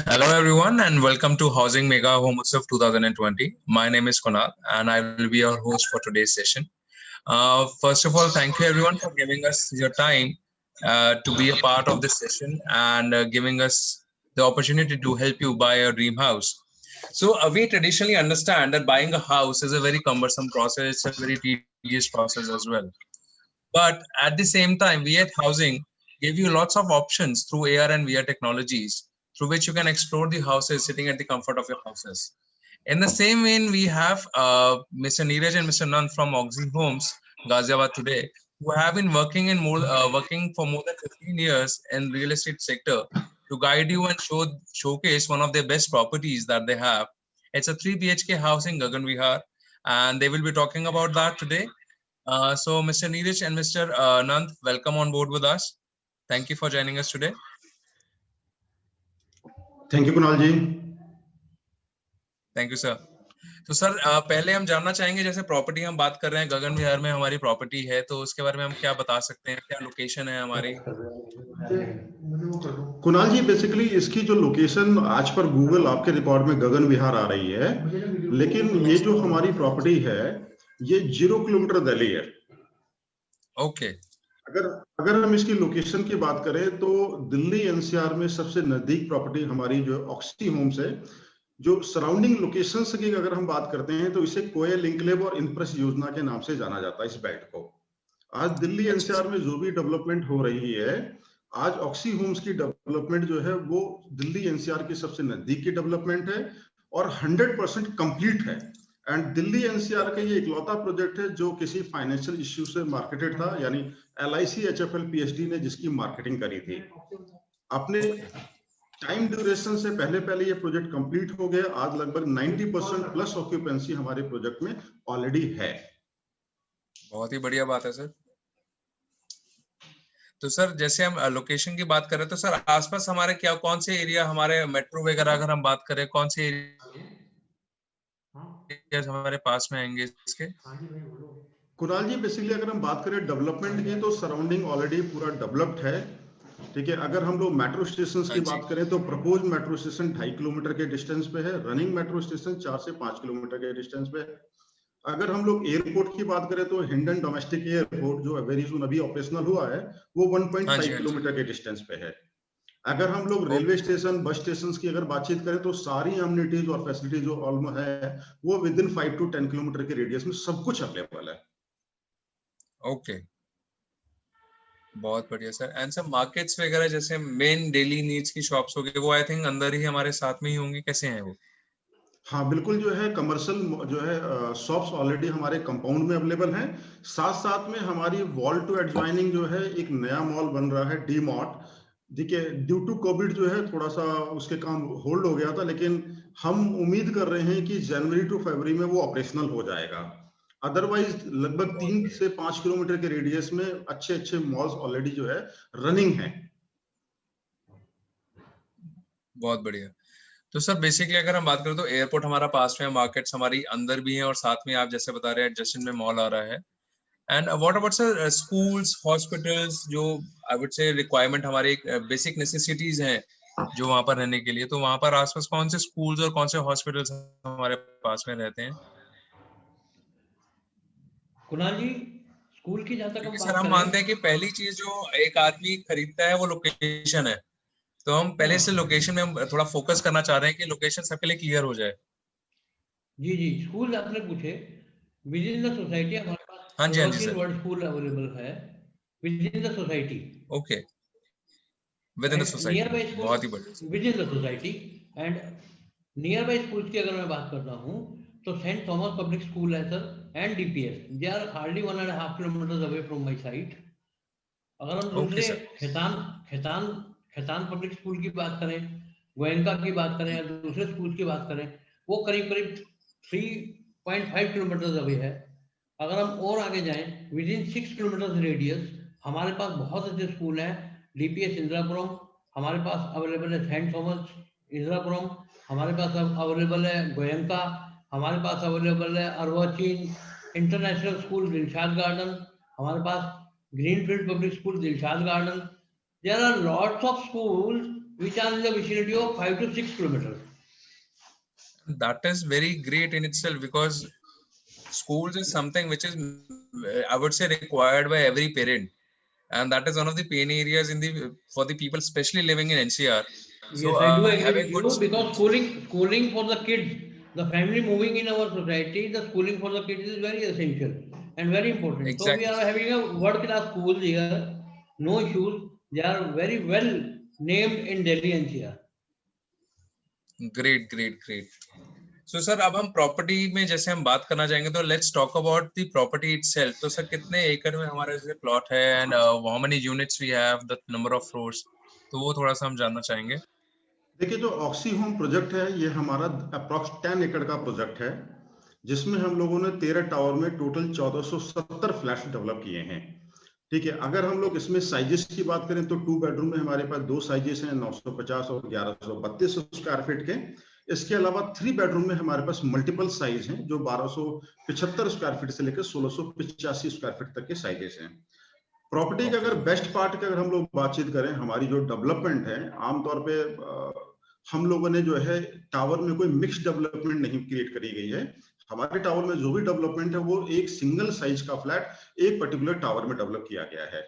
Hello everyone and welcome to Housing Mega Home Utsav 2020. My name is Kunal and I will be your host for today's session. First of all, thank you everyone for giving us your time to be a part of this session and giving us the opportunity to help you buy a dream house. So we traditionally understand that buying a house is a very cumbersome process, it's a very tedious process as well. But at the same time, we at Housing give you lots of options through AR and VR technologies through which you can explore the houses sitting at the comfort of your houses. In the same vein, we have Mr. Neeraj and Mr. Nand from Oxy Homes, Ghaziabad today, who have been working for more than 15 years in real estate sector to guide you and showcase one of their best properties that they have. It's a 3 BHK house in Gagan Vihar, and they will be talking about that today. So, Mr. Neeraj and Mr. Nand, welcome on board with us. Thank you for joining us today. Thank you Kunal ji. Thank you sir. तो sir पहले हम जानना चाहेंगे, जैसे property हम बात कर रहे हैं, गगन विहार में हमारी प्रॉपर्टी है, तो उसके बारे में हम क्या बता सकते हैं, क्या लोकेशन है हमारी? कुणाल जी, बेसिकली इसकी जो लोकेशन आज पर गूगल आपके रिकॉर्ड में गगन विहार आ रही है, लेकिन ये जो हमारी प्रॉपर्टी है ये 0 किलोमीटर दिल्ली है। ओके। अगर हम इसकी लोकेशन की बात करें तो दिल्ली एनसीआर में सबसे नजदीक प्रॉपर्टी हमारी जो ऑक्सी होम्स है। जो सराउंडिंग लोकेशंस की अगर हम बात करते हैं तो इसे कोयल इंक्लेव और इंप्रेस योजना के नाम से जाना जाता है इस बेल्ट को। आज दिल्ली एनसीआर में जो भी डेवलपमेंट हो रही है, आज ऑक्सी होम्स की डेवलपमेंट जो है वो दिल्ली एनसीआर की सबसे नजदीक की डेवलपमेंट है और 100% कंप्लीट है। एंड दिल्ली एनसीआर का ये इकलौता प्रोजेक्ट है जो किसी फाइनेंशियल इश्यू से मार्केटेड था, यानी LIC HFL PhD ने जिसकी मार्केटिंग करी थी। अपने टाइम ड्यूरेशन से पहले ये प्रोजेक्ट कंप्लीट हो गया। आज लगभग 90% प्लस ऑक्यूपेंसी हमारे प्रोजेक्ट में ऑलरेडी है। बहुत ही बढ़िया बात है सर। तो सर जैसे हम लोकेशन की बात करें तो सर आसपास हमारे क्या कौन से एरिया, हमारे मेट्रो वगैरह अगर हम बात करें, कौन से एरिया हमारे पास में आएंगे इसके? कुणाल जी, बेसिकली अगर हम बात करें डेवलपमेंट की तो सराउंडिंग ऑलरेडी पूरा डेवलप्ड है। ठीक है, अगर हम लोग मेट्रो स्टेशन की बात करें तो प्रपोज मेट्रो स्टेशन 2.5 किलोमीटर के डिस्टेंस पे है। रनिंग मेट्रो स्टेशन 4 से 5 किलोमीटर के डिस्टेंस पे है। अगर हम लोग एयरपोर्ट की बात करें तो हिंडन डोमेस्टिक एयरपोर्ट जो वेरी सून अभी ऑपरेशनल हुआ है वो 1.5 किलोमीटर के डिस्टेंस पे है। अगर हम लोग रेलवे स्टेशन, बस स्टेशन की अगर बातचीत करें तो सारी अम्यूनिटीज और फैसिलिटीज जो ऑलमोस्ट है वो विद इन 5 to 10 किलोमीटर के रेडियस में सब कुछ अवेलेबल है। ओके, बहुत बढ़िया सर। एंड सर मार्केट्स वगैरह जैसे मेन डेली नीड्स की शॉप्स हो गई, वो आई थिंक अंदर ही हमारे साथ में ही होंगी, कैसे हैं वो? हाँ बिल्कुल, जो है कमर्शियल जो है शॉप्स ऑलरेडी हमारे कंपाउंड में अवेलेबल हैं। साथ साथ में हमारी वॉल टू एडजॉइनिंग जो है एक नया मॉल बन रहा है डी मार्ट। देखिए, ड्यू टू कोविड जो है थोड़ा सा उसके काम होल्ड हो गया था, लेकिन हम उम्मीद कर रहे हैं कि जनवरी टू फरवरी में वो ऑपरेशनल हो जाएगा। अदरवाइज लगभग 3 से 5 किलोमीटर के रेडियस में अच्छे अच्छे मॉल्स ऑलरेडी जो है रनिंग है। बहुत बढ़िया। तो सर बेसिकली अगर हम बात करें तो एयरपोर्ट हमारा पास में है, मार्केट्स हमारी अंदर भी हैं और साथ में आप जैसे बता रहे हैं एडजेसेंट में मॉल आ रहा है। And what about sir schools, hospitals, जो आई वुड से रिक्वायरमेंट हमारे बेसिक नेसेसिटीज हैं जो वहां पर रहने के लिए, तो वहां पर आसपास कौन से स्कूल्स और कौन से हॉस्पिटल्स हमारे पास में रहते हैं? कुणाल जी, स्कूल की जहाँ तक क्योंकि हम सर बात हम करें, मानते हैं कि पहली चीज जो एक आदमी खरीदता है वो लोकेशन है, तो हम पहले से लोकेशन में हम थोड़ा फोकस करना चाह रहे हैं कि लोकेशन सबके लिए क्लियर हो जाए। जी जी, स्कूल आपने पूछे, विद इन द सोसाइटी हमारे पास हाँ जी evergreen sir. World school available है within the society. Okay, within the and near society, by school बहुत ही बढ़िया। Within the society. And nearby school की अगर मैं बात करता हूँ तो सेंट थॉमस पब्लिक स्कूल है sir, and DPS, they are hardly 1.5 kilometre away from my site. अगर हम ओके दूसरे sir. Khaitan Khaitan Khaitan public school की बात करें, गोयनका की बात करें या दूसरे स्कूल की बात करें, वो करीब करीब 3.5 किलोमीटर अवे है। अगर हम और आगे जाएं विद इन 6 किलोमीटर रेडियस हमारे पास बहुत अच्छे स्कूल हैं। DPS इंदिरापुरम हमारे पास अवेलेबल है, सेंट थॉमस इंदिरापुरम हमारे पास अवेलेबल है, गोयनका हमारे पास अवेलेबल है, अर्वाचीन इंटरनेशनल स्कूल दिलशाद गार्डन हमारे पास, Greenfield Public School, Dilshad Garden. There are lots of schools which are in the vicinity of 5 to 6 kilometers. That is very great in itself, because schools is something which is, I would say, required by every parent, and that is one of the pain areas for the people, especially living in NCR. So Yes, I do agree having with good you, because schools. schooling for the kids, the family moving in our society, the schooling for the kids is very essential and very important. So we Exactly. are having a world-class schools here, no issues. They are very well named in Delhi NCR. Great, great, great. So sir, अब हम property में जैसे हम बात करना चाहेंगे, तो let's talk about the property itself. तो सर, कितने एकड़ में हमारा जैसे प्लॉट है, and how many units we have, the number of floors, तो वो थोड़ा सा हम जानना चाहेंगे. देखिए, जो ऑक्सी होम प्रोजेक्ट है, ये हमारा अप्रॉक्स 10 एकड़ का प्रोजेक्ट है, जिसमें हम लोगों ने 13 टावर में टोटल 1470 फ्लैट्स डेवलप किए हैं. ठीक है, अगर हम लोग इसमें साइजेस की बात करें तो 2 बेडरूम में हमारे पास 2 साइजेस हैं, 950 और 1132 स्क्वायर फीट के. इसके अलावा 3 बेडरूम में हमारे पास मल्टीपल साइज हैं, जो 1275 स्क्वायर फीट से लेकर 1685 स्क्वायर फीट तक के साइजेस हैं. प्रॉपर्टी के अगर बेस्ट पार्ट की अगर हम लोग बातचीत करें, हमारी जो डेवलपमेंट है, आमतौर पे हम लोगों ने जो है टावर में कोई मिक्स डेवलपमेंट नहीं क्रिएट करी गई है. हमारे टावर में जो भी डेवलपमेंट है वो एक सिंगल साइज का फ्लैट एक पर्टिकुलर टावर में डेवलप किया गया है.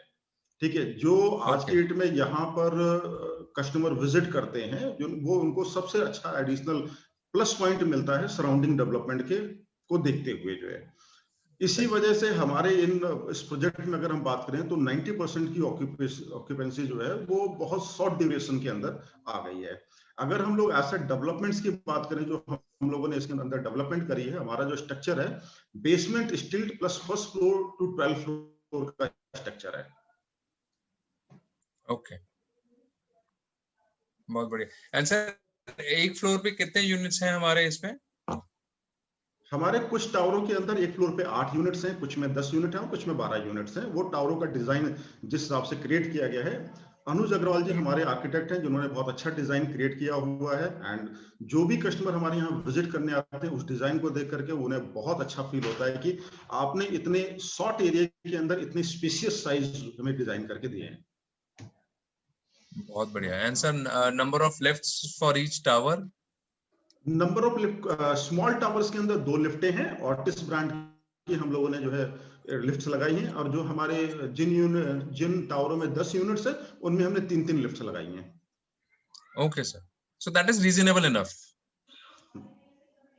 ठीक है, जो आज की डेट में यहाँ पर कस्टमर विजिट करते हैं, जो वो उनको सबसे अच्छा एडिशनल प्लस पॉइंट मिलता है सराउंडिंग डेवलपमेंट के को देखते हुए जो है. इसी वजह से हमारे इस प्रोजेक्ट में अगर हम बात करें तो 90% की ऑक्यूपेंसी जो है वो बहुत शॉर्ट ड्यूरेशन के अंदर आ गई है. अगर हम लोग एसेट डेवलपमेंट्स की बात करें, जो हम लोगों ने इसके अंदर डेवलपमेंट करी है, हमारा जो स्ट्रक्चर है basement stilt plus first floor to 12 floor का स्ट्रक्चर है. ओके, बहुत बढ़िया. एंड सर, एक फ्लोर पे कितने यूनिट्स हैं हमारे इसमें? हमारे कुछ टावरों के अंदर एक फ्लोर पे 8 यूनिट्स हैं, कुछ में 10 यूनिट हैं, कुछ में 12 यूनिट्स हैं. वो टावरों का डिजाइन जिस हिसाब से क्रिएट किया गया है, अनुज अग्रवाल जी हमारे आर्किटेक्ट हैं, जिन्होंने बहुत अच्छा डिजाइन क्रिएट किया हुआ है. एंड जो भी कस्टमर हमारे यहाँ विजिट करने आते हैं, उस डिजाइन को देख करके उन्हें बहुत अच्छा फील होता है कि आपने इतने शॉर्ट एरिया के अंदर इतने स्पेशियस साइज हमें डिजाइन करके दिए हैं. बहुत बढ़िया. And sir, number of lifts for each tower? Number of small towers के अंदर 2 लिफ्टें हैं, ऑर्टिस ब्रांड की हम लोगों ने जो है लिफ्ट्स लगाई हैं. और जो हमारे जिन टावरों में 10 यूनिट्स है, उनमें हमने 3-3 लिफ्ट्स लगाई हैं. Okay sir, so that is reasonable enough.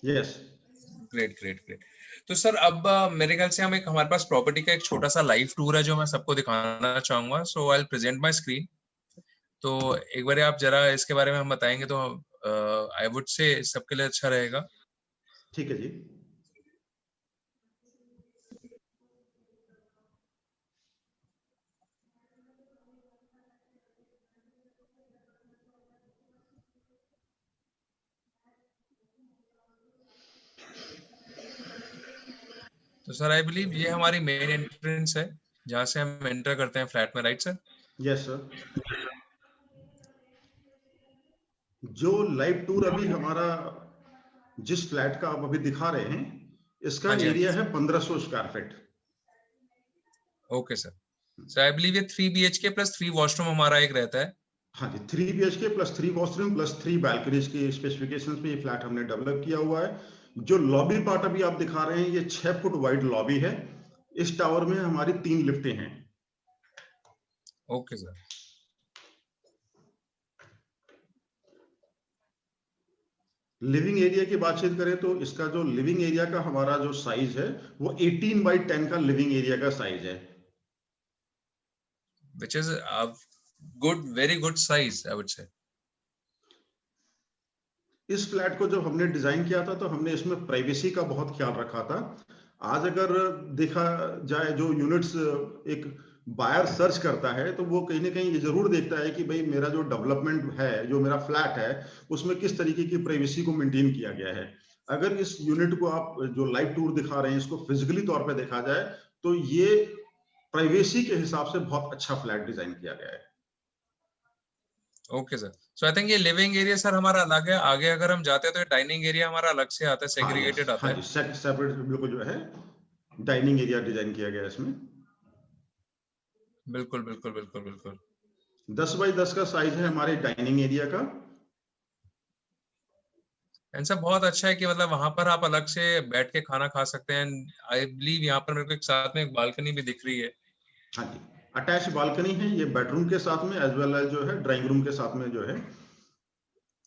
Yes, great, great, great. तो सर, अब मेरे ख्याल से हमारे पास प्रॉपर्टी का एक छोटा सा लाइव टूर है जो मैं सबको दिखाना चाहूंगा. So I will present my screen. तो एक बार आप जरा इसके बारे में हम बताएंगे तो आई वुड से सबके लिए अच्छा रहेगा. ठीक है जी. तो सर, आई बिलीव ये हमारी मेन एंट्रेंस है, जहाँ से हम एंटर करते हैं फ्लैट में, राइट सर? Yes sir. जो लाइव टूर अभी हमारा जिस फ्लैट का आप अभी दिखा रहे हैं, इसका हाँ जी, एरिया है 1500 square feet. Okay sir. So I believe ये 3 BHK प्लस 3 वॉशरूम हमारा एक रहता है. हाँ जी, 3 BHK plus 3 washroom plus 3 balconies की स्पेसिफिकेशंस पे ये फ्लैट हमने डेवलप किया हुआ है. जो लॉबी पार्ट अभी आप दिखा रहे हैं, ये 6 फुट वाइड लॉबी है. इस टावर में हमारी 3 लिफ्टें हैं. Okay sir. लिविंग एरिया की बातचीत करें तो इसका जो लिविंग एरिया का हमारा जो साइज है वो 18/10 का लिविंग एरिया का साइज है. Which is a very good size, I would say. इस फ्लैट को जब हमने डिजाइन किया था तो हमने इसमें प्राइवेसी का बहुत ख्याल रखा था. आज अगर देखा जाए, जो यूनिट्स एक बायर सर्च करता है तो वो कहीं ना कहीं ये जरूर देखता है कि भाई मेरा जो डेवलपमेंट है, जो मेरा फ्लैट है, उसमें किस तरीके की प्राइवेसी को मेंटेन किया गया है. अगर इस यूनिट को आप जो लाइव टूर दिखा रहे हैं, इसको फिजिकली तौर पे देखा जाए तो ये प्राइवेसी के हिसाब से बहुत अच्छा फ्लैट डिजाइन किया गया है. Okay sir. So I think ये लिविंग एरिया सर हमारा अलग है. आगे अगर हम जाते हैं तो डाइनिंग एरिया हमारा अलग से आता है, सेग्रीगेटेड आता है. हाँ जी, सेपरेट बिल्कुल जो है डाइनिंग एरिया डिजाइन किया गया है इसमें. बिल्कुल, बिल्कुल, बिल्कुल, बिल्कुल. 10 बाई 10 का साइज है हमारे डाइनिंग एरिया का। एंड सर बहुत अच्छा है कि मतलब वहां पर आप अलग से बैठ के खाना खा सकते हैं। आई बिलीव यहाँ पर मेरे को एक साथ में एक बालकनी भी दिख रही है। हाँ जी, अटैच बालकनी है ये बेडरूम के साथ में, एज वेल एज जो है ड्राइंग रूम के साथ में जो है,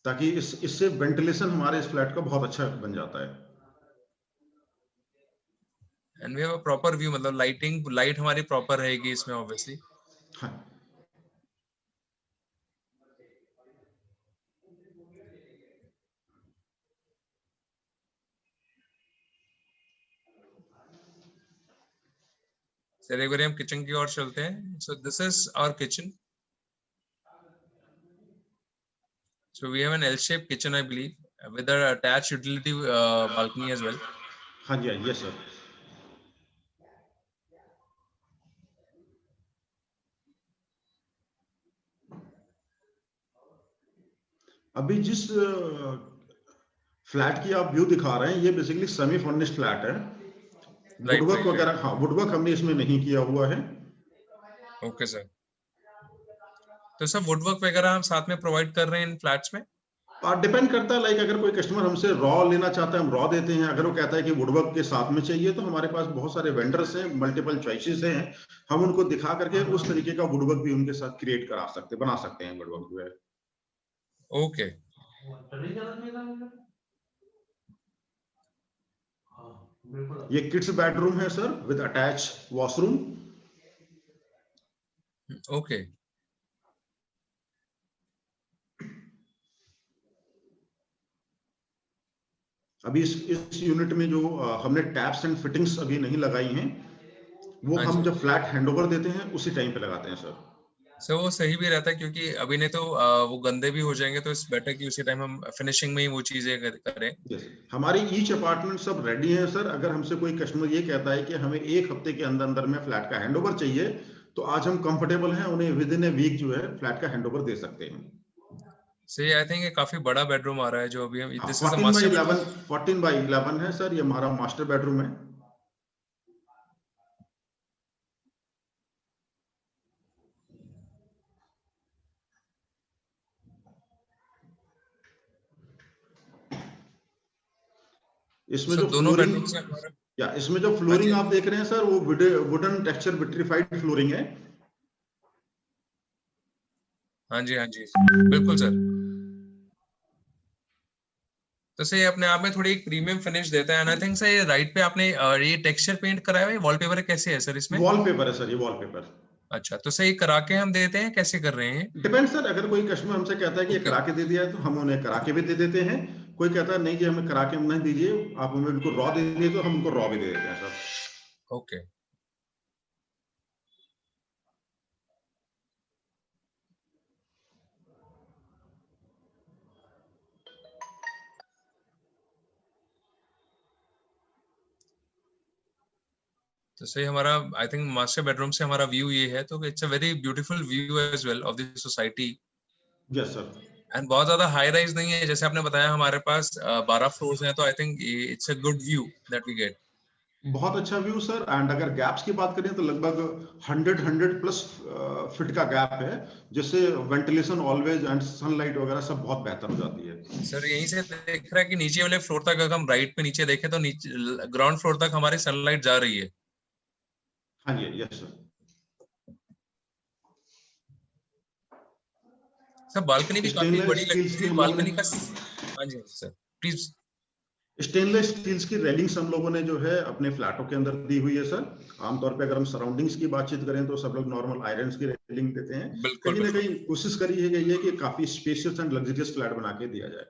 ताकि इससे वेंटिलेशन हमारे इस फ्लैट का बहुत अच्छा बन जाता है। And we have a proper view, मतलब लाइट हमारी प्रॉपर रहेगी इसमें ऑब्वियसली। हाँ, सर एक बार हम किचन की ओर चलते हैं। So this is our kitchen. So we have an L-shaped kitchen, I believe, with an attached utility balcony as well. हाँ जी, यस सर। अभी जिस फ्लैट की आप व्यू दिखा रहे हैं, ये बेसिकली सेमी फर्निश्ड फ्लैट है। वुडवर्क वगैरह, हाँ, वुडवर्क हमने इसमें नहीं किया हुआ है। Okay sir. तो सर वुडवर्क वगैरह हम साथ में प्रोवाइड कर रहे हैं इन फ्लैट्स में? डिपेंड करता है, लाइक अगर कोई कस्टमर हमसे रॉ लेना चाहता है हम रॉ देते हैं, अगर वो कहता है कि वुडवर्क के साथ में चाहिए तो हमारे पास बहुत सारे वेंडर्स हैं, मल्टीपल चॉइसेस हैं, हम उनको दिखा करके उस तरीके का वुडवर्क भी उनके साथ क्रिएट बना सकते हैं वुडवर्क जो है। ओके। ये किड्स बेडरूम है sir, with attach washroom. Okay. अभी इस यूनिट में जो हमने टैप्स एंड फिटिंग्स अभी नहीं लगाई हैं, वो हाँ हम जी। जब फ्लैट हैंडओवर देते हैं उसी टाइम पे लगाते हैं सर। सर वो सही भी रहता है क्योंकि अभी नहीं तो वो गंदे भी हो जाएंगे, तो इट्स बेटर कि उसी टाइम हम फिनिशिंग में ही वो चीजें करें। यस, हमारी ईच अपार्टमेंट सब रेडी है सर। अगर हमसे कोई कस्टमर ये कहता है कि हमें 1 हफ्ते के अंदर अंदर में फ्लैट का हैंडओवर चाहिए, तो आज हम कंफर्टेबल हैं, उन्हें विद इन ए वीक जो है फ्लैट का हैंडओवर दे सकते हैं। सही, आई थिंक ये काफी बड़ा बेडरूम आ रहा है जो अभी हम, हाँ, this is the master bedroom. 14 by 11 है सर, ये हमारा मास्टर बेडरूम है। इसमें सर जो दोनों फ्लोरिंग, बेडरूम से हमारा, या इसमें जो हाँ फ्लोरिंग जी, आप देख रहे हैं सर, वो वुडन टेक्सचर विट्रीफाइड फ्लोरिंग है। हाँ जी, हाँ जी, बिल्कुल सर। तो सर ये अपने आप में थोड़ी एक प्रीमियम फिनिश देता है। एंड आई थिंक सर ये राइट पे आपने ये टेक्सचर पेंट कराया हुआ है, वॉलपेपर कैसे है सर इसमें? वॉलपेपर है सर, ये वॉलपेपर। अच्छा, तो सर ये करा के हम देते हैं, कैसे कर रहे हैं? डिपेंड सर, अगर कोई कस्टमर हमसे कहता है कि ये ओके। करा के दे दिया है तो हम उन्हें करा के भी दे देते हैं। कोई कहता है नहीं जी हमें करा के नहीं दीजिए, आप हमें उनको रॉ दे दीजिए, तो हम उनको रॉ भी दे देते हैं सर। ओके। तो सही हमारा, आई थिंक मास्टर बेडरूम से हमारा व्यू ये है, तो it's a very beautiful view as well of the society. Yes sir. And बहुत ज्यादा हाई राइज नहीं है, जैसे आपने बताया हमारे पास 12 फ्लोर्स हैं, तो I think it's a good view that we get. बहुत अच्छा व्यू सर। एंड अगर गैप्स की बात करें तो लगभग 100 प्लस फीट का गैप है, जिससे वेंटिलेशन ऑलवेज एंड सनलाइट वगैरह सब बहुत बेहतर हो जाती है। सर यहीं से देख रहा है कि नीचे वाले फ्लोर तक अगर हम राइट पे नीचे देखें तो नीचे ग्राउंड फ्लोर तक हमारी सनलाइट जा रही है। हाँ जी, यस सर। सर बालकनी भी काफी स्टेनलेस बड़ी स्टील्स लगती की है हम लोगों बालकनी का। ने हाँ जी सर, प्लीज। स्टेनलेस स्टील्स की रेलिंग्स हम लोगों ने जो है अपने फ्लैटों के अंदर दी हुई है सर। आमतौर पे अगर हम सराउंडिंग्स की बातचीत करें तो सब लोग नॉर्मल आयरन्स की रेलिंग देते हैं। बिल्कुल कहीं ना बिल्कुल। कहीं कोशिश करी है कि काफी स्पेशियस एंड लग्जरियस फ्लैट बना के दिया जाए।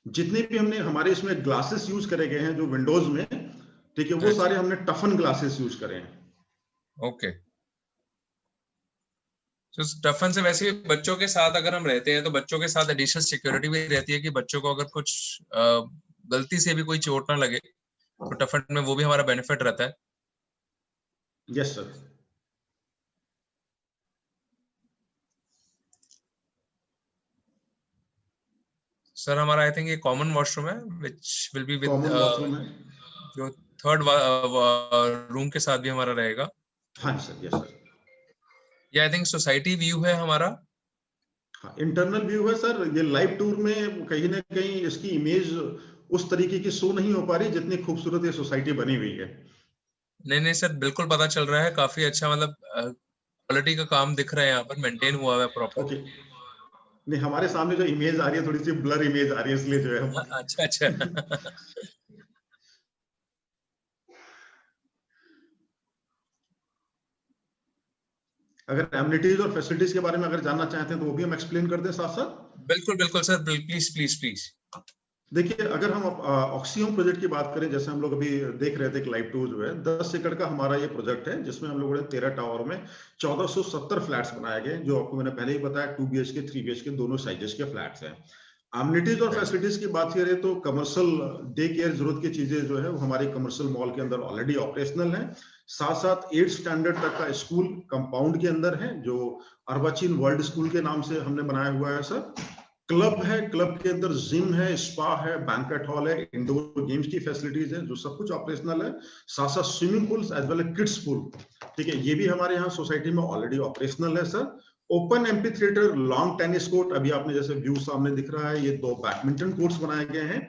जितने भी हमने हमारे इसमें ग्लासेस यूज करे गए हैं जो विंडोज में, ठीक है, वो हाँ जी। सारे हमने टफन ग्लासेस यूज करे हैं। ओके। तो टफन से वैसे भी बच्चों के साथ अगर हम रहते हैं तो बच्चों के साथ एडिशनल सिक्योरिटी भी रहती है कि बच्चों को अगर कुछ गलती से भी कोई चोट ना लगे, तो टफन में वो भी हमारा बेनिफिट रहता है। Yes sir. सर हमारा आई थिंक ये कॉमन वॉशरूम है which will be with common washroom है। जो थर्ड रूम के साथ भी हमारा रहेगा। हाँ जी सर, यस सर। ये आई थिंक सोसाइटी व्यू है हमारा। हाँ, इंटरनल व्यू है सर। ये लाइव टूर में कहीं ना कहीं इसकी इमेज उस तरीके की शो नहीं हो पा रही जितनी खूबसूरत ये सोसाइटी बनी हुई है। नहीं नहीं सर, बिल्कुल पता चल रहा है, काफी अच्छा, मतलब क्वालिटी का काम दिख रहा है, यहाँ पर मेंटेन हुआ है प्रॉपर। ओके, नहीं हमारे सामने जो इमेज आ रही है थोड़ी सी ब्लर इमेज आ रही है, इसलिए जो है हम अच्छा अच्छा। अगर एमिनिटीज और फैसिलिटीज के बारे में अगर जानना चाहते हैं तो वो भी हम एक्सप्लेन कर दें साथ साथ। बिल्कुल बिल्कुल सर, प्लीज प्लीज प्लीज। देखिए, अगर हम ऑक्सीहोम प्रोजेक्ट की बात करें, जैसे हम लोग अभी देख रहे थे एक लाइव टूर जो है 10 एकड़ का हमारा ये प्रोजेक्ट है, जिसमें हम लोगों ने 13 टावर में 1470 फ्लैट्स बनाए गए, जो आपको मैंने पहले ही बताया 2 BHK 3 BHK दोनों साइजेस के फ्लैट्स हैं। अम्यूनिटीज और फैसिलिटीज की बात करें तो कमर्शियल डे केयर जरूरत की चीजें जो है वो हमारे कमर्शियल मॉल के अंदर ऑलरेडी ऑपरेशनल है। साथ साथ 8th स्टैंडर्ड तक का स्कूल कंपाउंड के अंदर है, जो अर्बाचीन वर्ल्ड स्कूल के नाम से हमने बनाया हुआ है सर। क्लब है, क्लब के अंदर जिम है, स्पा है, बैंकेट हॉल है, इंडोर गेम्स की फैसिलिटीज है, जो सब कुछ ऑपरेशनल है। साथ साथ swimming pools as well as kids pool, ठीक है, ये भी हमारे यहाँ सोसाइटी में ऑलरेडी ऑपरेशनल है sir. Open amphitheatre, lawn tennis court, अभी आपने जैसे व्यू सामने दिख रहा है, ये 2 बैडमिंटन कोर्ट्स बनाए गए हैं।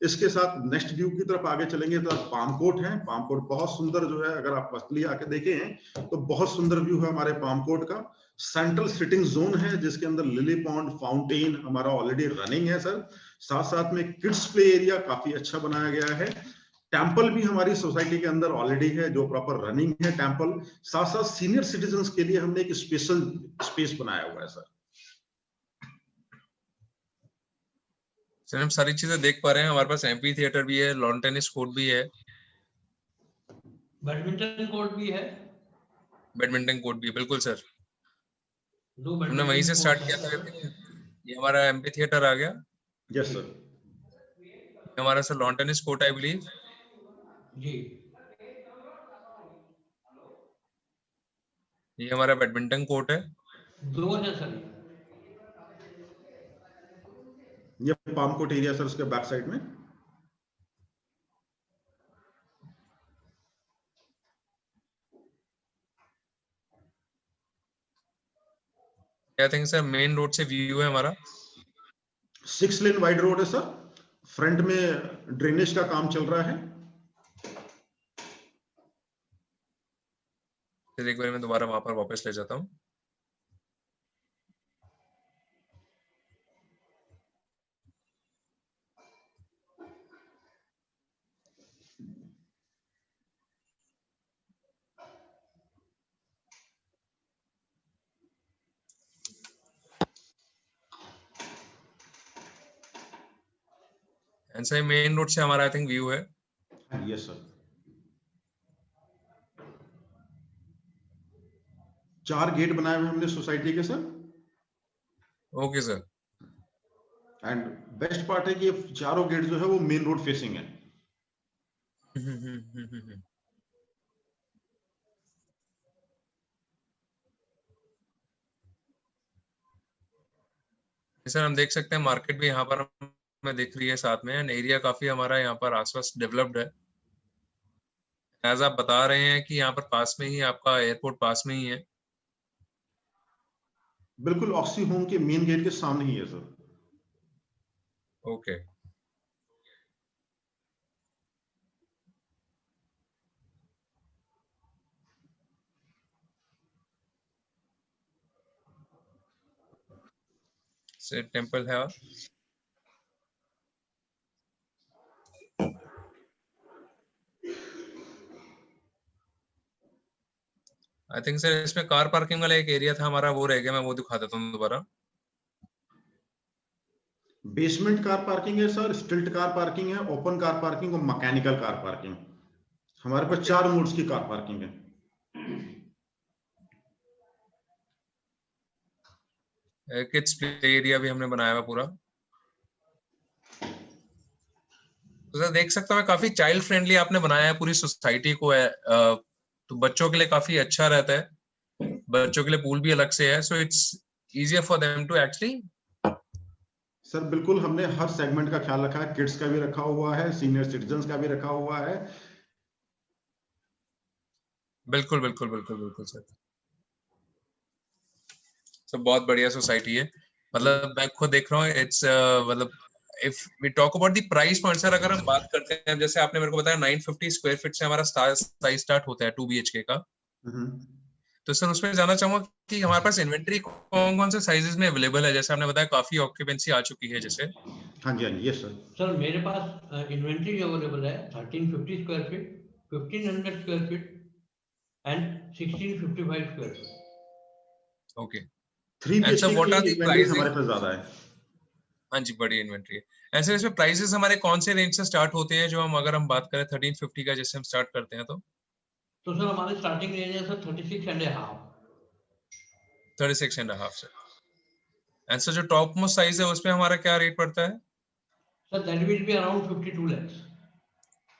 इसके साथ नेक्स्ट व्यू की तरफ आगे चलेंगे तो पाम कोर्ट है। पाम कोर्ट बहुत सुंदर जो है, अगर आप पर्सनली आके देखें तो बहुत सुंदर व्यू है हमारे पाम कोर्ट का। सेंट्रल सिटिंग जोन है जिसके अंदर लिली पॉन्ड फाउंटेन हमारा ऑलरेडी रनिंग है सर। साथ साथ में किड्स प्ले एरिया काफी अच्छा बनाया गया है। टेम्पल भी हमारी सोसाइटी के अंदर ऑलरेडी है, जो प्रॉपर रनिंग है टेम्पल। साथ साथ सीनियर सिटीजन्स के लिए हमने एक स्पेशल स्पेस बनाया हुआ है सर। सर हम सारी चीजें देख पा रहे हैं, हमारे पास एम्पी थिएटर भी है, लॉन टेनिस कोर्ट भी है, बैडमिंटन कोर्ट भी है। बैडमिंटन कोर्ट भी है, बिल्कुल सर। 2 हमने वहीं बैडमिंटन से कोर्ट स्टार्ट है किया था। सर। ये हमारा एम्पी थिएटर आ गया, यस सर। ये हमारा sir lawn tennis court I believe. जी, ये हमारा बैडमिंटन कोर्ट है। 2 है सर। ये पाम कोर्ट एरिया सर, उसके बैक साइड में। I think sir main road से व्यू है हमारा। 6 लेन वाइड रोड है सर। फ्रंट में ड्रेनेज का काम चल रहा है। फिर एक बार मैं दोबारा वहां पर वापस ले जाता हूँ। एंड सर मेन रोड से हमारा आई थिंक व्यू है। Yes sir. 4 गेट बनाए हुए हमने सोसाइटी के sir. Okay sir. And best part है कि ये चारों गेट जो है वो मेन रोड फेसिंग है। सर हम देख सकते हैं मार्केट भी यहाँ पर हमें दिख रही है साथ में, एंड एरिया काफी हमारा यहाँ पर आसपास डेवलप्ड है। एज आप बता रहे हैं कि यहाँ पर पास में ही आपका एयरपोर्ट पास में ही है। बिल्कुल ऑक्सी होम के मेन गेट के सामने ही है सर। ओके। से टेम्पल है। आई थिंक सर इसमें कार पार्किंग वाला एक एरिया था हमारा, वो रह गया, मैं वो दिखा देता हूँ दोबारा। बेसमेंट कार पार्किंग है सर, स्टिल्ट कार पार्किंग है, ओपन कार पार्किंग और मैकेनिकल कार पार्किंग। हमारे पास 4 मोड्स की कार पार्किंग है। किड्स प्ले एरिया भी हमने बनाया हुआ पूरा। तो सर देख सकता हूँ काफी चाइल्ड फ्रेंडली आपने बनाया है पूरी सोसाइटी को है। तो बच्चों के लिए काफी अच्छा रहता है, बच्चों के लिए पूल भी अलग से है, so it's easier for them to actually. Sir बिल्कुल हमने हर सेगमेंट का ख्याल रखा है, किड्स का भी रखा हुआ है, सीनियर सिटीजन्स का भी रखा हुआ है। बिल्कुल बिल्कुल बिल्कुल बिल्कुल सर। तो बहुत बढ़िया सोसाइटी है, मतलब मैं खुद देख रहा हूँ, इट्स मतलब if we talk about the price point sir, अगर हम बात करते हैं, जैसे आपने मेरे को बताया 950 स्क्वायर फीट से हमारा साइज स्टार्ट होता है 2 BHK का, तो सर उसमें जानना चाहूंगा कि हमारे पास इन्वेंट्री कौन कौन से साइजेस में अवेलेबल है, जैसे आपने बताया काफी ऑक्यूपेंसी आ चुकी है जैसे। हाँ जी, हाँ जी, यस सर। सर मेरे पास इन्वेंट्री अवेलेबल है 1350 square feet, 1500 square feet and 1655 square feet. Okay, 3 and sir BHK what की आर द इन्वेंट्री प्राइसिंग? हमारे पास ज्यादा है। हाँ जी, बड़ी इन्वेंट्री है। ऐसे इसमें प्राइसेस हमारे कौन से रेंज से स्टार्ट होते हैं, जो हम अगर हम बात करें 1350 का जैसे हम स्टार्ट करते हैं तो सर हमारे स्टार्टिंग रेंज है सर 36.5। 36.5 से, एंड सर जो टॉप मोस्ट साइज है उसमें हमारा क्या रेट पड़ता है? Sir that will be around 52 lakhs।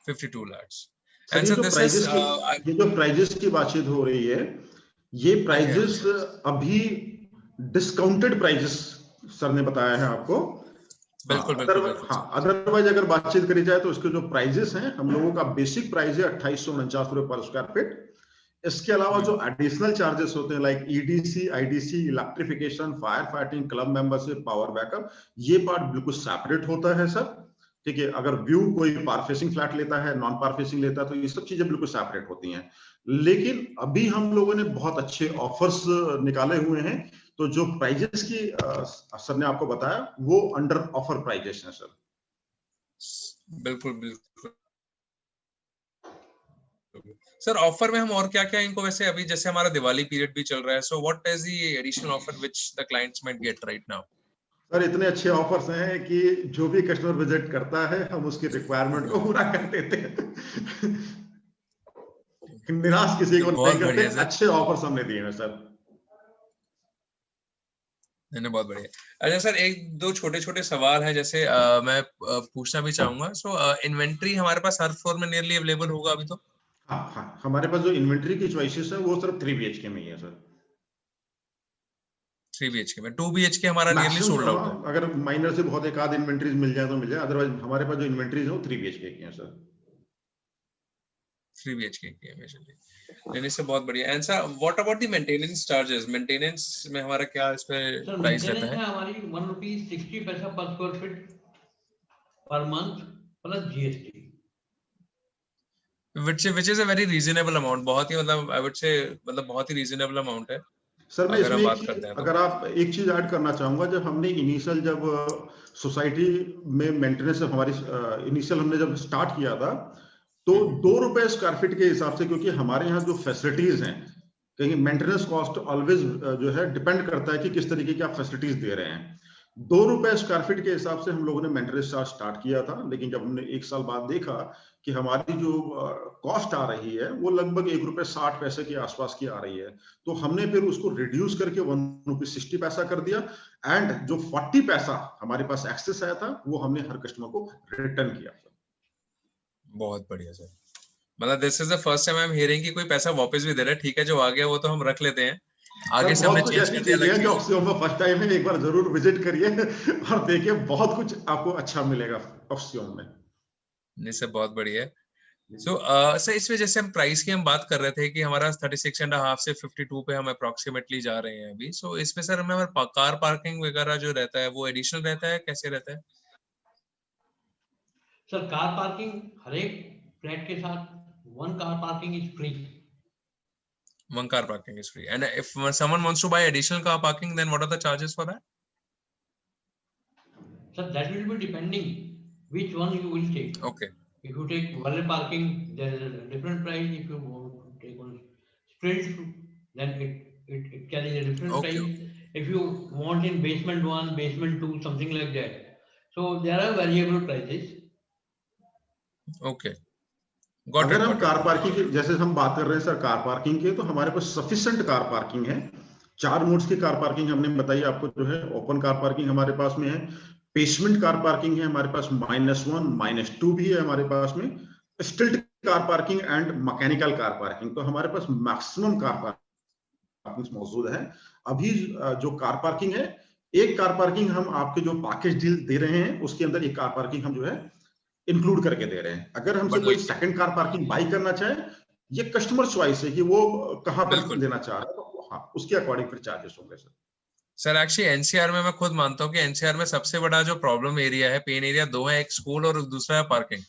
52 lakhs। Sir and sir this is ये जो प्राइजेस की बातचीत हो रही है, ये हाँ जी, हाँ प्राइजेस जी, अभी डिस्काउंटेड प्राइजेस सर ने बताया है आपको। बिल्कुल बिल्कुल बिल्कुल हाँ, सर। अदरवाइज अगर बातचीत करी जाए तो इसके जो प्राइजेस हैं, हम लोगों का बेसिक प्राइस है 2849 रुपए पर स्क्वायर फीट। इसके अलावा जो एडिशनल चार्जेस होते हैं like EDC, IDC, electrification, fire fighting, club membership, power backup, ये पार्ट बिल्कुल सेपरेट होता है सर। ठीक है, अगर व्यू कोई पार फेसिंग फ्लैट लेता है, नॉन पार फेसिंग लेता है, तो ये सब चीजें बिल्कुल सेपरेट होती हैं। लेकिन अभी हम लोगों ने बहुत अच्छे ऑफर्स निकाले हुए हैं, तो जो प्राइजेस की सर ने आपको बताया वो अंडर ऑफर प्राइजेस हैं सर। बिल्कुल बिल्कुल सर, ऑफर में हम और क्या क्या इनको, वैसे अभी जैसे हमारा दिवाली पीरियड भी चल रहा है, so what is the additional offer which the clients might get right now? Sir इतने अच्छे ऑफर्स हैं कि जो भी कस्टमर विजिट करता है, हम उसकी रिक्वायरमेंट को पूरा कर देते हैं। निराश किसी तो को नहीं बहुत करते, बढ़िया सर, अच्छे ऑफर्स हमने दिए हैं सर। नहीं बहुत बढ़िया। अच्छा सर, एक दो छोटे छोटे सवाल है, जैसे मैं पूछना भी चाहूंगा। सो इन्वेंट्री हमारे पास हर फ्लोर में नियरली अवेलेबल होगा अभी तो? हाँ हाँ, हमारे पास जो इन्वेंट्री की चॉइसेस है वो सिर्फ 3 BHK में ही है सर। 3 BHK में, 2 BHK हमारा नियरली सोल्ड मैक्सिमम आउट है। अगर माइनर से बहुत एक आध इन्वेंट्रीज मिल जाए तो मिल जाए, अदरवाइज हमारे पास जो इन्वेंट्रीज है वो 3 BHK की है सर। 3 BHK की है मेजरली, लेने से बहुत बढ़िया। And sir what about the maintenance charges? Maintenance में हमारा क्या इस पे सर प्राइस रहता मेंटेनेंस है? है हमारी 1 रुपीज 60 पैसा पर square feet per month plus GST. which is a very reasonable amount, बहुत ही मतलब I would say मतलब बहुत ही reasonable amount है सर मैं अगर इसमें हम एक बात करते चीज, हैं तो। अगर आप एक चीज ऐड करना चाहूंगा, जब हमने इनिशियल जब सोसाइटी में मेंटेनेंस हमारी इनिशियल हमने जब स्टार्ट किया था, तो 2 रुपए स्क्वायर फीट के हिसाब से, क्योंकि हमारे यहाँ जो फैसिलिटीज हैं, कहीं मेंटेनेंस कॉस्ट ऑलवेज जो है डिपेंड करता है कि किस तरीके की आप फैसिलिटीज दे रहे हैं। 2 रुपए स्क्वायर फीट के हिसाब से हम लोगों ने मेंटेनेंस चार्ज स्टार्ट किया था, लेकिन जब हमने 1 साल बाद देखा कि हमारी जो कॉस्ट आ रही है वो लगभग 1 रुपए 60 पैसे के आसपास की आ रही है, तो हमने फिर उसको रिड्यूस करके 1 रुपए 60 पैसा कर दिया। एंड जो 40 पैसा हमारे पास एक्सेस आया था वो हमने हर कस्टमर को रिटर्न किया था। बहुत बढ़िया सर, मतलब this is the first time I am hearing कि कोई पैसा वापस भी दे रहा है। ठीक है, जो आ गया वो तो हम रख लेते हैं, सर आगे से हमने बहुत कुछ चेंज ऐसी कर दिया चीजें अलग हैं जो चीज। ऑक्सीजन में फर्स्ट टाइम है, एक बार जरूर विजिट करिए और देखिए, बहुत कुछ आपको अच्छा मिलेगा ऑक्सीजन में। नहीं सर, बहुत बढ़िया है। सो सर इसमें जैसे हम प्राइस की हम बात कर रहे थे कि हमारा 36.5 से 52 पे हम अप्रोक्सीमेटली जा रहे हैं अभी, सो इसमें सर हमें हमारा कार पार्किंग वगैरह जो रहता है वो एडिशनल रहता है, कैसे रहता है? सर कार पार्किंग हर एक फ्लैट के साथ 1 car parking is free. One car parking is free, and if someone wants to buy additional car parking, then what are the charges for that? Sir, that will be depending which one you will take. Okay, If you take valet parking, there is a different price. If you want to take on sprint, then it carries a different okay, price. okay, If you want in basement 1, basement 2, something like that. So there are variable prices. okay. Got अगर it, हम got it, car got it. Parking की, जैसे हम बात कर रहे हैं sir car parking की, तो हमारे पास सफिशिएंट कार पार्किंग है। 4 मोड्स की कार पार्किंग हमने बताई आपको, जो है ओपन कार पार्किंग हमारे पास में है, बेसमेंट कार पार्किंग है हमारे पास, -1 -2 भी है हमारे पास में, स्टिल्ट car parking and mechanical car parking. तो हमारे पास मैक्सिमम कार पार्किंग मौजूद है। अभी जो कार पार्किंग है, एक कार पार्किंग हम आपके जो पैकेज डील दे रहे हैं उसके अंदर एक कार पार्किंग हम जो है इंक्लूड करके दे रहे हैं। अगर हमसे कोई Bundle किया, सेकंड कार पार्किंग बाई करना चाहे, ये कस्टमर चॉइस है कि वो कहां पर बिल्कुल। लेना चाह रहा है, तो हाँ उसके अकॉर्डिंग फिर चार्जेस होंगे सर। सर एक्चुअली एनसीआर में मैं खुद मानता हूँ कि एनसीआर में सबसे बड़ा जो प्रॉब्लम एरिया है, पेन एरिया, दो है, एक स्कूल और दूसरा है पार्किंग।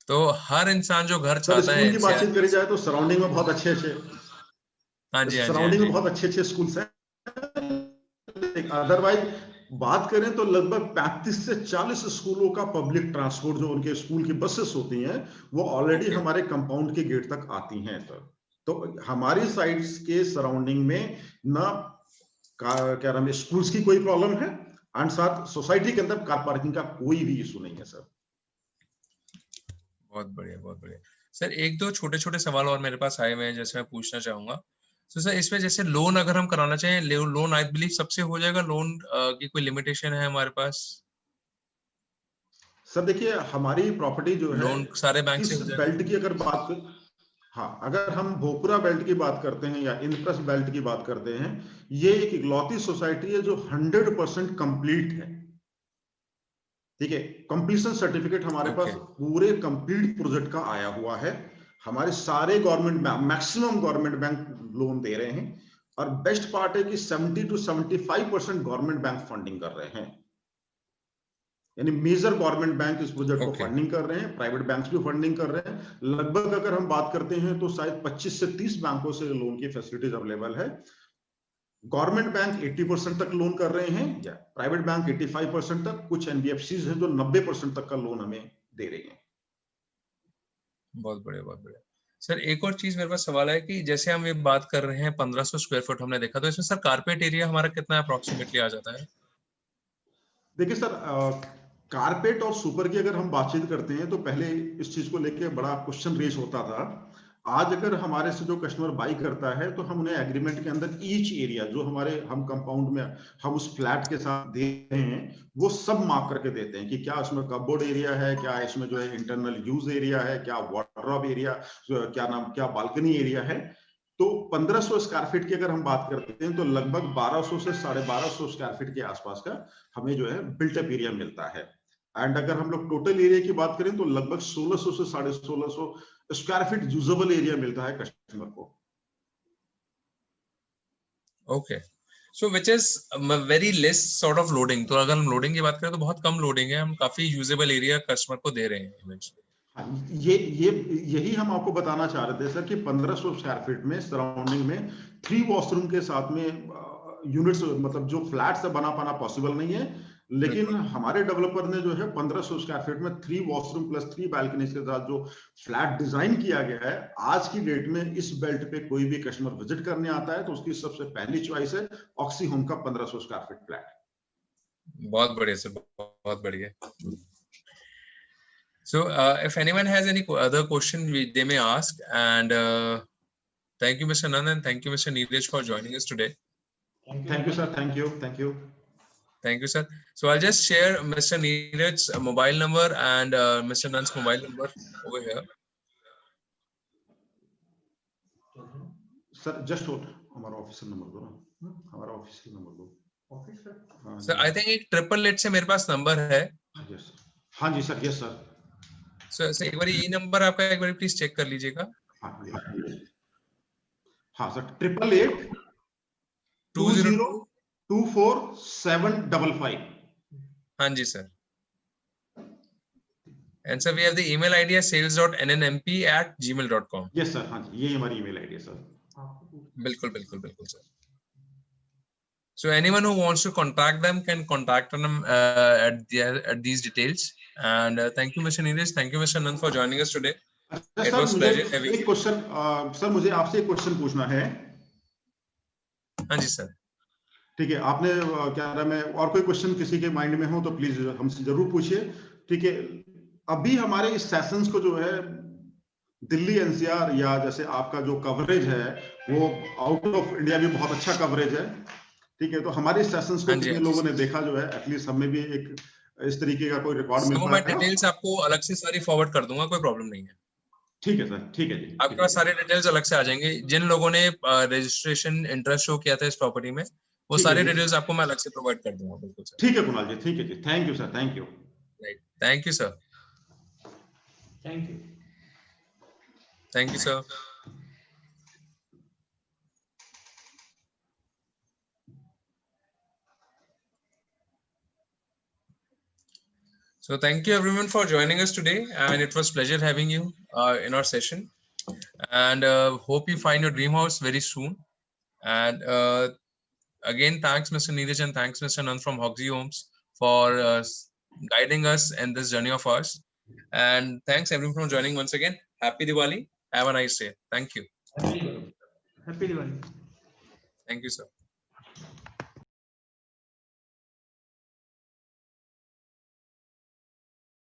तो हर इंसान जो घर सर चाहता है स्कूल की एनसीआर बातचीत करी जाए तो सराउंडिंग में बहुत अच्छे हाँ जी, हाँ जी, हाँ सराउंडिंग में जी। बहुत अच्छे स्कूल्स हैं। अदरवाइज बात करें तो लगभग 35 से 40 स्कूलों का पब्लिक ट्रांसपोर्ट, जो उनके स्कूल की बसेस होती हैं, वो ऑलरेडी ओके, हमारे कंपाउंड के गेट तक आती हैं सर। तो हमारी साइड्स के सराउंडिंग में ना क्या नाम है, स्कूल्स की कोई प्रॉब्लम है, एंड साथ सोसाइटी के अंदर कार पार्किंग का कोई भी इशू नहीं है सर। बहुत बढ़िया, बहुत बढ़िया। सर एक दो छोटे छोटे सवाल और मेरे पास आए हुए हैं, जैसे मैं पूछना चाहूंगा। तो सर इसमें जैसे लोन अगर हम कराना चाहें, लोन आई बिलीव सबसे हो जाएगा, लोन की कोई लिमिटेशन है हमारे पास? सर देखिए, हमारी प्रॉपर्टी जो है लोन सारे बैंक से इस हो जाएगा? बेल्ट की अगर बात कर, हाँ, अगर हम भोपुरा बेल्ट की बात करते हैं या इंद्रप्रस्थ बेल्ट की बात करते हैं, ये एक इकलौती सोसाइटी है जो 100% कंप्लीट है। ठीक है, कंप्लीशन सर्टिफिकेट हमारे पास ओके, पूरे कंप्लीट प्रोजेक्ट का आया हुआ है। हमारे सारे government bank, maximum government bank loan दे रहे हैं, और बेस्ट पार्ट है कि 70 to 75% गवर्नमेंट बैंक फंडिंग कर रहे हैं। यानी मेजर गवर्नमेंट बैंक इस प्रोजेक्ट को ओके, फंडिंग कर रहे हैं, प्राइवेट बैंक्स भी फंडिंग कर रहे हैं। लगभग अगर हम बात करते हैं तो शायद 25 से 30 बैंकों से लोन की फैसिलिटीज अवेलेबल है। गवर्नमेंट बैंक 80% तक लोन कर रहे हैं, या प्राइवेट बैंक 85% तक, कुछ एनबीएफसीज हैं जो 90% तक का लोन हमें दे रही हैं। बहुत बढ़िया, बहुत बढ़िया। सर एक और चीज मेरे पास सवाल है कि जैसे हम ये बात कर रहे हैं 1500 स्क्वायर फुट हमने देखा, तो इसमें सर कारपेट एरिया हमारा कितना अप्रोक्सीमेटली आ जाता है? देखिए सर, कारपेट और सुपर की अगर हम बातचीत करते हैं तो पहले इस चीज को लेके बड़ा क्वेश्चन रेस होता था। आज अगर हमारे से जो कस्टमर बाई करता है तो हम उन्हें एग्रीमेंट के अंदर ईच एरिया जो हम कंपाउंड में हम उस फ्लैट के साथ दे रहे हैं, वो सब मार्क करके देते हैं कि क्या इसमें कपबोर्ड एरिया है, क्या इसमें जो है इंटरनल यूज एरिया है, क्या वार्डरोब एरिया, क्या बालकनी एरिया है। तो 1500 स्क्वायर फीट की अगर हम बात करते हैं तो लगभग 1200 से 1250 स्क्वायर फीट के आसपास का हमें जो है बिल्टअप एरिया मिलता है। एंड अगर हम लोग टोटल एरिया की बात करें तो लगभग 1600 से 1650 स्क्वायर फीट यूजेबल एरिया मिलता है कस्टमर को। Okay, so which is very less sort of loading. तो अगर हम लोडिंग की बात करें तो बहुत कम लोडिंग है, हम काफी यूजेबल एरिया कस्टमर को दे रहे हैं इवेंचुअली। हाँ, ये यही हम आपको बताना चाह रहे थे सर कि 1500 स्क्वायर फीट में सराउंडिंग में 3 वॉशरूम के साथ में यूनिट्स, मतलब जो फ्लैट से बना पाना पॉसिबल नहीं है, लेकिन बिल्कुल, हमारे डेवलपर ने जो है 1500 स्क्वायर फीट में 3 वॉशरूम प्लस 3 बालकनी के साथ जो फ्लैट डिजाइन किया गया है, आज की डेट में इस बेल्ट पे कोई भी कस्टमर विजिट करने आता है तो उसकी सबसे पहली चॉइस है ऑक्सी होम का 1500 स्क्वायर फीट फ्लैट। बहुत बढ़िया सर, बहुत बढ़िया। So, if anyone has any other question, they may ask. And thank you, Mr. Nand, and thank you, Mr. Neeraj, for joining us today. Thank you sir, thank you. Thank you, sir. So I'll just share Mr. Neeraj's mobile number and Mr. Nand's mobile number over here. Sir just hold, हमारा official number दो ना, हमारा official number दो। Office Sir, I think एक 888 से मेरे पास number है। Yes, हाँ जी सर, यस सर। सर एक बार ये नंबर आपका एक बार प्लीज चेक कर लीजिएगा। हाँ सर, 888 202। 2024 755। हाँ जी sir. And sir, we have the email ID as sales.nnmp@gmail.com. Yes sir, हाँ जी, ये हमारी ईमेल आईडी है सर। बिल्कुल बिल्कुल बिल्कुल sir. So anyone who wants to contact them can contact them at these details. And thank you, Mr. Neeraj. Thank you, Mr. Nand, for joining us today. अच्छा It sir, was मुझे pleasure having एक you. Question, sir मुझे आपसे एक question पूछना है। हाँ जी सर। ठीक है, आपने क्या नाम है, और कोई क्वेश्चन किसी के माइंड में हो तो प्लीज हमसे जरूर पूछिए। ठीक है, अभी हमारे इस सेशंस को जो है दिल्ली एनसीआर या जैसे आपका जो कवरेज है वो आउट ऑफ इंडिया भी बहुत अच्छा कवरेज है। ठीक है, तो हमारे सेशंस को हाँ जी, कितने हाँ जी लोगों ने सर। देखा जो है, एटलीस्ट हमें भी एक इस तरीके का कोई रिकॉर्ड मिल सो मैं पाएगा। डिटेल्स आपको अलग से सारी फॉरवर्ड कर दूंगा, कोई प्रॉब्लम नहीं है। ठीक है सर, ठीक है जी, आपके ठीक है पास जी, सारे डिटेल्स अलग से आ जाएंगे। जिन लोगों ने रजिस्ट्रेशन इंटरेस्ट शो किया था इस प्रॉपर्टी में, वो ठीक है सारे जी, डिटेल्स आपको मैं अलग से प्रोवाइड कर दूंगा। बिल्कुल सर। ठीक है कुणाल जी, ठीक है जी, thank you sir, thank you. Right, thank you sir. Thank you. Thank you sir. So thank you everyone for joining us today, and it was pleasure having you in our session. And hope you find your dream house very soon. And again, thanks Mr. Neeraj and thanks Mr. Nand from Hogsy Homes for guiding us in this journey of ours. And thanks everyone for joining once again. Happy Diwali. Have a nice day. Thank you. Happy Diwali. Happy Diwali. Thank you, sir.